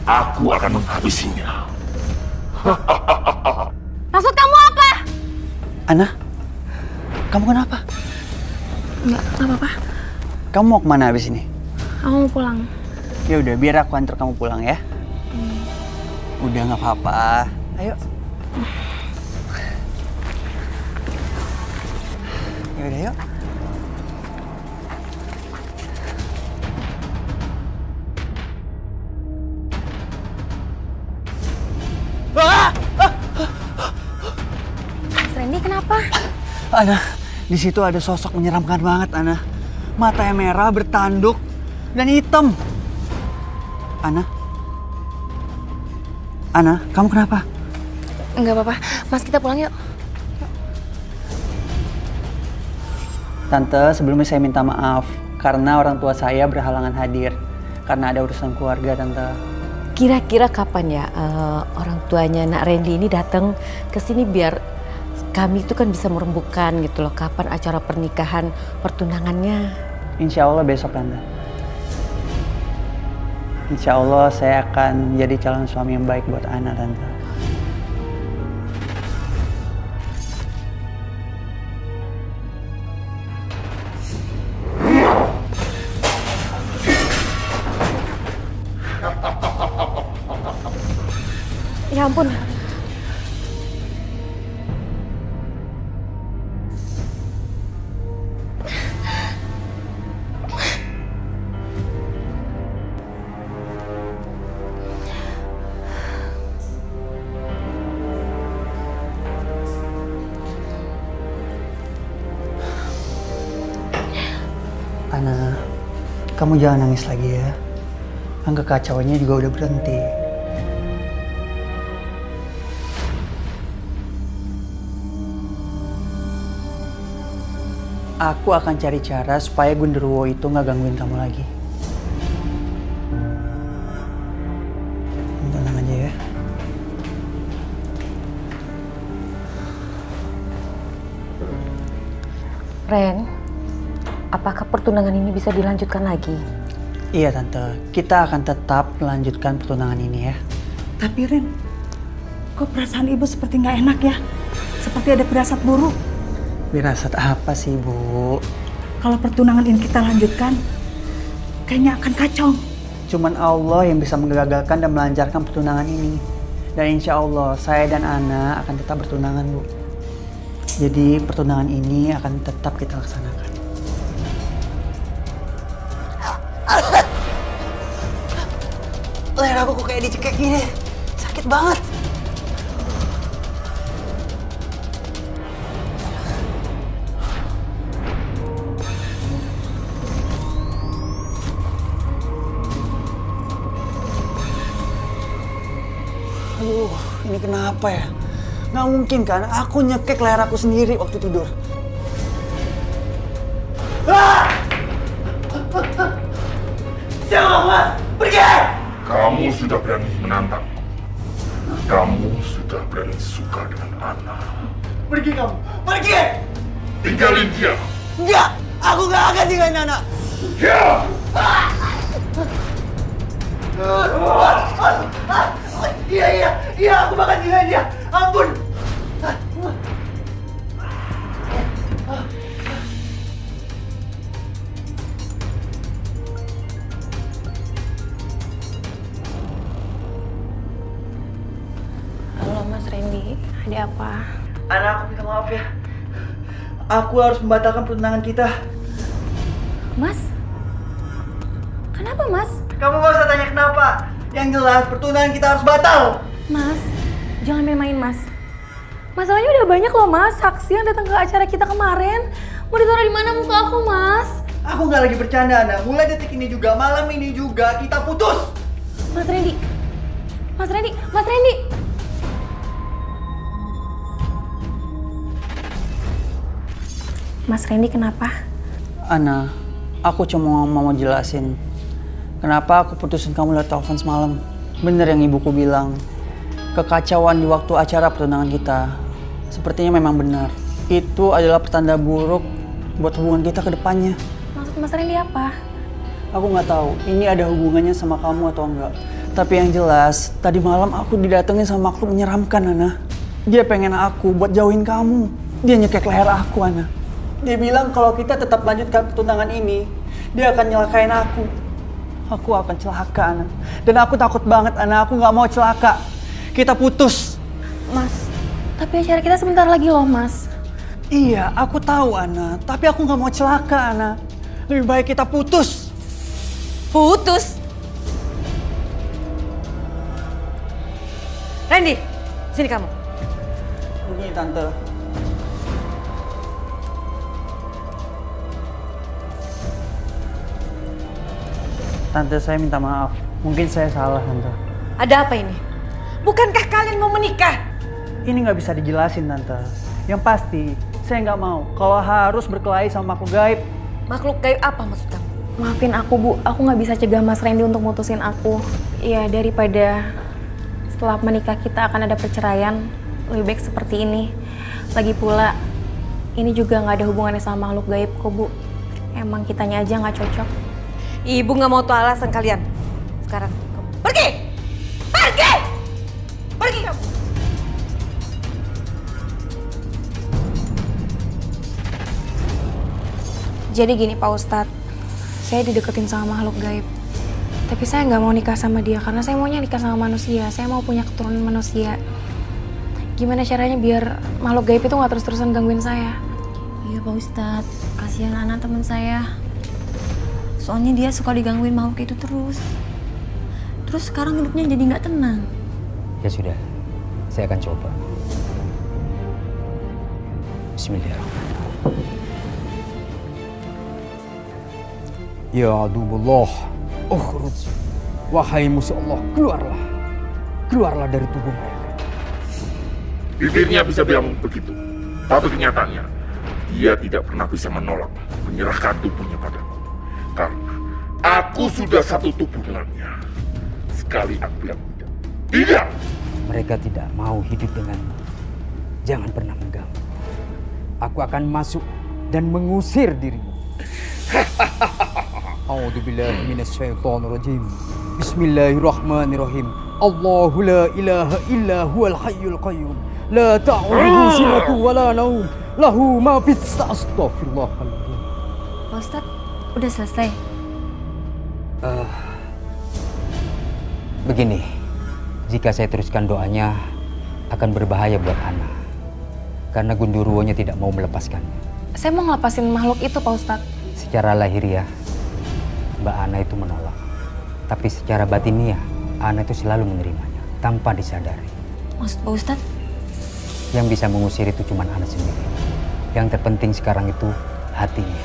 aku akan menghabisinya. Maksud kamu apa? Ana, kamu kenapa? Enggak apa-apa. Kamu mau kemana habis ini? Aku mau pulang. Ya udah, biar aku antar kamu pulang ya. Udah nggak apa-apa. Ayo. Ya udah yuk. Mas Randy kenapa? Ana, di situ ada sosok menyeramkan banget, Ana. Matanya merah, bertanduk, dan hitam. Ana? Ana, kamu kenapa? Enggak apa-apa. Mas, kita pulang yuk. Tante, sebelumnya saya minta maaf karena orang tua saya berhalangan hadir karena ada urusan keluarga, Tante. Kira-kira kapan ya orang tuanya Nak Randy ini datang ke sini biar kami itu kan bisa merembukan gitu loh kapan acara pernikahan pertunangannya. Insya Allah besok, Tante. Insya Allah saya akan jadi calon suami yang baik buat Ana, Tante. Ya ampun. Ana, kamu jangan nangis lagi ya. Kan kekacauannya juga udah berhenti. Aku akan cari cara supaya Gundurwo itu nggak gangguin kamu lagi. Tenang aja ya. Ren, apakah pertunangan ini bisa dilanjutkan lagi? Iya, Tante. Kita akan tetap melanjutkan pertunangan ini ya. Tapi Rin, kok perasaan ibu seperti nggak enak ya? Seperti ada firasat buruk. Firasat apa sih, Bu? Kalau pertunangan ini kita lanjutkan, kayaknya akan kacau. Cuman Allah yang bisa menggagalkan dan melancarkan pertunangan ini. Dan insya Allah saya dan Ana akan tetap bertunangan, Bu. Jadi pertunangan ini akan tetap kita laksanakan. Leher aku kok kayak dicekek gini. Sakit banget. Aduh, ini kenapa ya? Nggak mungkin kan? Aku nyekek leher aku sendiri waktu tidur. Siapa? Pergi! Kamu sudah berani menantang. Kamu sudah berani suka dengan Ana. Pergi kamu! Pergi! Tinggalin dia. Enggak! Aku nggak akan tinggalin Ana! Ya! Iya, aku bakal tinggalin dia. Ampun. Halo Mas Randy, ada apa? Ana, aku minta maaf ya. Aku harus membatalkan pertunangan kita. Mas? Kenapa Mas? Kamu gak usah tanya kenapa. Yang jelas pertunangan kita harus batal. Mas, jangan main-main Mas. Masalahnya udah banyak loh Mas, saksi yang datang ke acara kita kemarin. Mau ditaruh di mana muka aku Mas? Aku nggak lagi bercanda, Ana. Mulai detik ini juga, malam ini juga kita putus. Mas Randy, Mas Randy, Mas Randy. Mas Randy kenapa? Ana, aku cuma mau jelasin kenapa aku putusin kamu lewat telepon semalam. Bener yang ibuku bilang, kekacauan di waktu acara pertunangan kita sepertinya memang benar. Itu adalah pertanda buruk buat hubungan kita ke depannya. Maksud Mas Randy apa? Aku nggak tahu ini ada hubungannya sama kamu atau enggak. Tapi yang jelas, tadi malam aku didatengin sama makhluk menyeramkan, Ana. Dia pengen aku buat jauhin kamu. Dia nyekek leher aku, Ana. Dia bilang kalau kita tetap lanjutkan pertunangan ini, dia akan nyelakain aku. Aku akan celaka, Ana. Dan aku takut banget, Ana. Aku nggak mau celaka. Kita putus. Mas, tapi acara kita sebentar lagi loh, Mas. Iya, aku tahu, Ana. Tapi aku nggak mau celaka, Ana. Lebih baik kita putus. Putus? Randy, sini kamu. Begini, Tante. Tante, saya minta maaf. Mungkin saya salah, Tante. Ada apa ini? Bukankah kalian mau menikah? Ini nggak bisa dijelasin, Tante. Yang pasti, saya nggak mau kalau harus berkelahi sama makhluk gaib. Makhluk gaib apa maksud kamu? Maafin aku, Bu. Aku nggak bisa cegah Mas Randy untuk mutusin aku. Ya, daripada setelah menikah kita akan ada perceraian, lebih baik seperti ini. Lagi pula, ini juga nggak ada hubungannya sama makhluk gaib kok, Bu. Emang kitanya aja nggak cocok. Ibu nggak mau tahu alasan kalian. Sekarang kamu pergi! Pergi! Pergi kamu! Jadi gini Pak Ustadz, saya dideketin sama makhluk gaib. Tapi saya nggak mau nikah sama dia karena saya maunya nikah sama manusia. Saya mau punya keturunan manusia. Gimana caranya biar makhluk gaib itu nggak terus-terusan gangguin saya? Iya Pak Ustadz, kasihan anak teman saya. Soalnya dia suka digangguin makhluk itu terus. Terus sekarang hidupnya jadi nggak tenang. Ya sudah, saya akan coba. Bismillahirrahmanirrahim. Ya aduullah, ukhruj. Wahai musuh Allah, keluarlah. Keluarlah dari tubuh mereka. Bibirnya bisa bilang begitu, tapi kenyataannya dia tidak pernah bisa menolak menyerahkan tubuhnya padaku. Karena aku sudah satu tubuh dengannya. Sekali aku bilang tidak, tidak. Mereka tidak mau hidup denganmu. Jangan pernah mengganggu. Aku akan masuk dan mengusir dirimu. A'udzubillahi minasyaitonirrajim. Bismillahirrahmanirrahim. Allahu la ilaha illa huwal hayyul qayyum. La ta'khudhuhu sinatun wa la naum. Lahu ma fis astaghfirullahaladzim. Pak Ustadz, udah selesai? Begini, jika saya teruskan doanya akan berbahaya buat Ana. Karena Gundurwonya tidak mau melepaskannya. Saya mau ngelepasin makhluk itu Pak Ustadz. Secara lahiriah, Mbak Ana itu menolak. Tapi secara batiniah, Ana itu selalu menerimanya tanpa disadari. Maksud Pak Ustadz? Yang bisa mengusir itu cuma Ana sendiri. Yang terpenting sekarang itu hatinya.